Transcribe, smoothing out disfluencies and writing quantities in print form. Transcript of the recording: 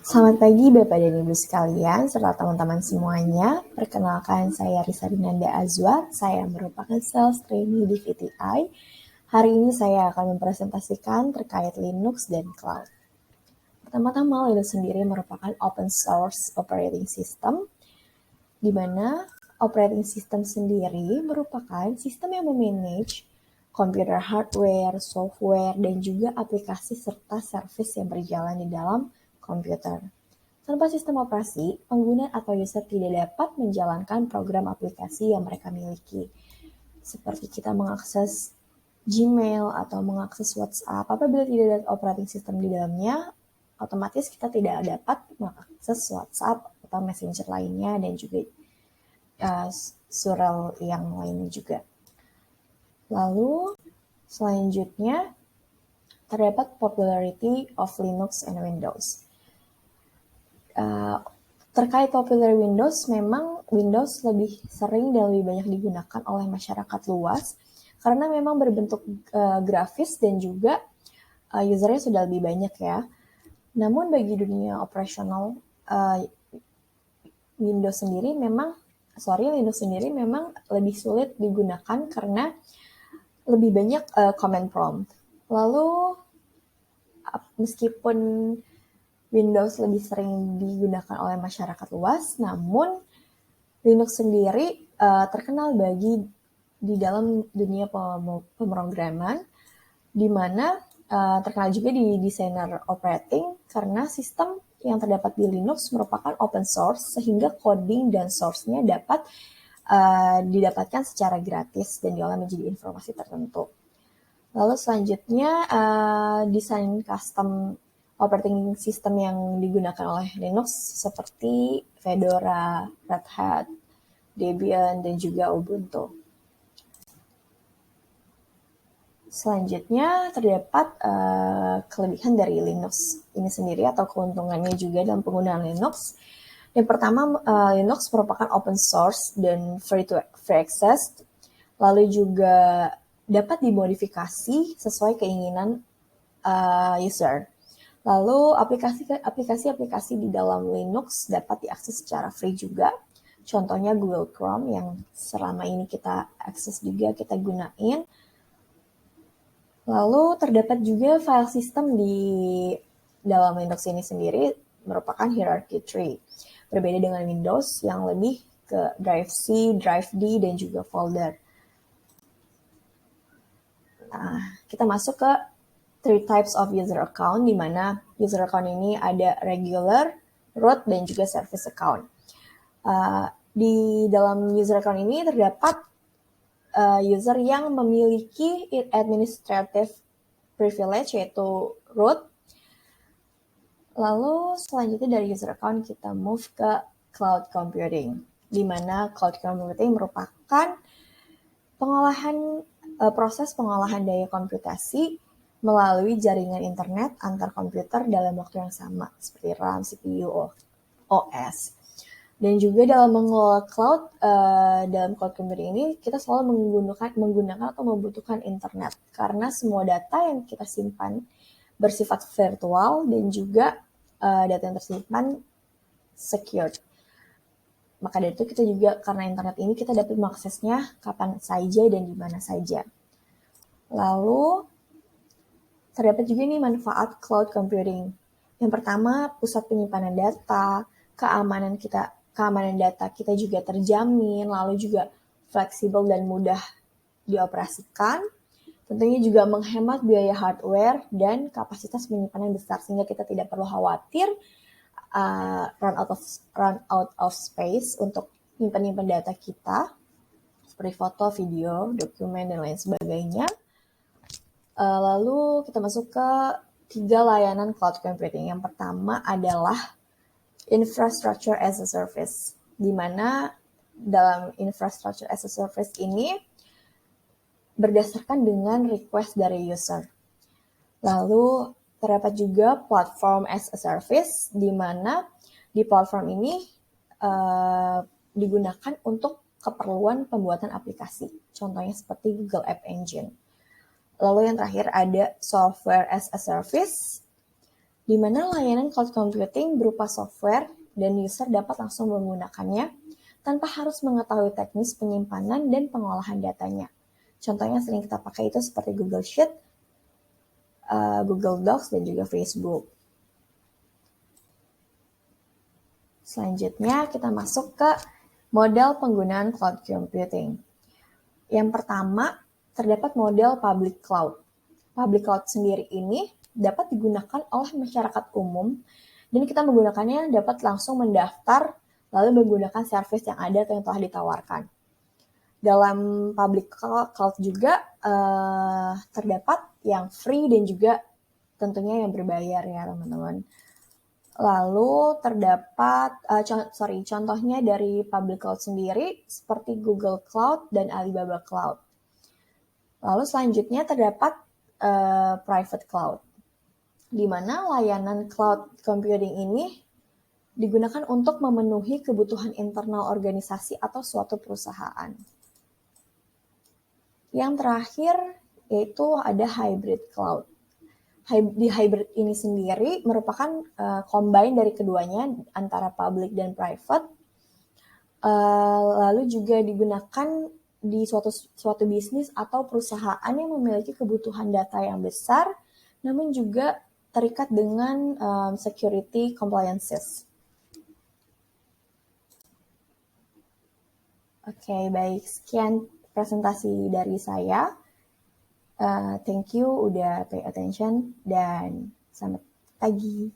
Selamat pagi Bapak dan Ibu sekalian, serta teman-teman semuanya. Perkenalkan, saya Risa Dinanda Azwar. Saya merupakan Sales Trainee di VTI. Hari ini saya akan mempresentasikan terkait Linux dan Cloud. Pertama-tama, Linux sendiri merupakan open source operating system, di mana operating system sendiri merupakan sistem yang memanage komputer hardware, software, dan juga aplikasi serta service yang berjalan di dalam komputer. Tanpa sistem operasi, pengguna atau user tidak dapat menjalankan program aplikasi yang mereka miliki. Seperti kita mengakses Gmail atau mengakses WhatsApp, apabila tidak ada operating system di dalamnya, otomatis kita tidak dapat mengakses WhatsApp atau Messenger lainnya dan juga surel yang lainnya juga. Lalu selanjutnya terdapat popularity of Linux and Windows. Terkait popular Windows, memang Windows lebih sering dan lebih banyak digunakan oleh masyarakat luas karena memang berbentuk grafis dan juga usernya sudah lebih banyak ya. Namun bagi dunia operasional Linux sendiri memang lebih sulit digunakan karena lebih banyak command prompt. Lalu meskipun Windows lebih sering digunakan oleh masyarakat luas, namun Linux sendiri terkenal di dalam dunia pemrograman, di mana terkenal juga di desainer operating karena sistem yang terdapat di Linux merupakan open source sehingga coding dan source-nya dapat didapatkan secara gratis dan diolah menjadi informasi tertentu. Lalu selanjutnya desain custom operating system yang digunakan oleh Linux seperti Fedora, Red Hat, Debian, dan juga Ubuntu. Selanjutnya terdapat kelebihan dari Linux ini sendiri atau keuntungannya juga dalam penggunaan Linux. Yang pertama, Linux merupakan open source dan free access, lalu juga dapat dimodifikasi sesuai keinginan user. Lalu aplikasi-aplikasi di dalam Linux dapat diakses secara free juga. Contohnya Google Chrome yang selama ini kita akses juga, kita gunain. Lalu terdapat juga file system di dalam Linux ini sendiri merupakan hierarchy tree. Berbeda dengan Windows yang lebih ke drive C, drive D, dan juga folder. Nah, kita masuk ke 3 types of user account, di mana user account ini ada regular, root, dan juga service account. Di dalam user account ini terdapat user yang memiliki administrative privilege, yaitu root. Lalu selanjutnya dari user account kita move ke cloud computing, di mana cloud computing merupakan proses pengolahan daya komputasi melalui jaringan internet antar komputer dalam waktu yang sama, seperti RAM, CPU, OS. Dan juga dalam mengelola cloud, dalam cloud computing ini, kita selalu menggunakan atau membutuhkan internet, karena semua data yang kita simpan bersifat virtual dan juga data yang tersimpan secured. Maka dari itu kita juga, karena internet ini kita dapat mengaksesnya kapan saja dan di mana saja. Lalu terdapat juga nih manfaat cloud computing. Yang pertama, pusat penyimpanan data, keamanan data kita juga terjamin, lalu juga fleksibel dan mudah dioperasikan. Tentunya juga menghemat biaya hardware dan kapasitas penyimpanan besar, sehingga kita tidak perlu khawatir run out of space untuk nyimpan data kita, seperti foto, video, dokumen, dan lain sebagainya. Lalu kita masuk ke 3 layanan cloud computing. Yang pertama adalah infrastructure as a service, di mana dalam infrastructure as a service ini berdasarkan dengan request dari user. Lalu terdapat juga platform as a service, di mana di platform ini digunakan untuk keperluan pembuatan aplikasi. Contohnya seperti Google App Engine. Lalu yang terakhir ada software as a service, di mana layanan cloud computing berupa software dan user dapat langsung menggunakannya tanpa harus mengetahui teknis penyimpanan dan pengolahan datanya. Contohnya sering kita pakai itu seperti Google Sheet, Google Docs, dan juga Facebook. Selanjutnya kita masuk ke model penggunaan cloud computing. Yang pertama, terdapat model public cloud. Public cloud sendiri ini dapat digunakan oleh masyarakat umum dan kita menggunakannya dapat langsung mendaftar lalu menggunakan service yang ada atau yang telah ditawarkan. Dalam public cloud juga terdapat yang free dan juga tentunya yang berbayar ya teman-teman. Lalu terdapat, contohnya dari public cloud sendiri seperti Google Cloud dan Alibaba Cloud. Lalu selanjutnya terdapat private cloud, di mana layanan cloud computing ini digunakan untuk memenuhi kebutuhan internal organisasi atau suatu perusahaan. Yang terakhir yaitu ada hybrid cloud. Di hybrid ini sendiri merupakan combine dari keduanya antara public dan private, lalu juga digunakan di suatu bisnis atau perusahaan yang memiliki kebutuhan data yang besar, namun juga terikat dengan security compliances. Oke, baik. Sekian presentasi dari saya. Thank you udah pay attention dan selamat pagi.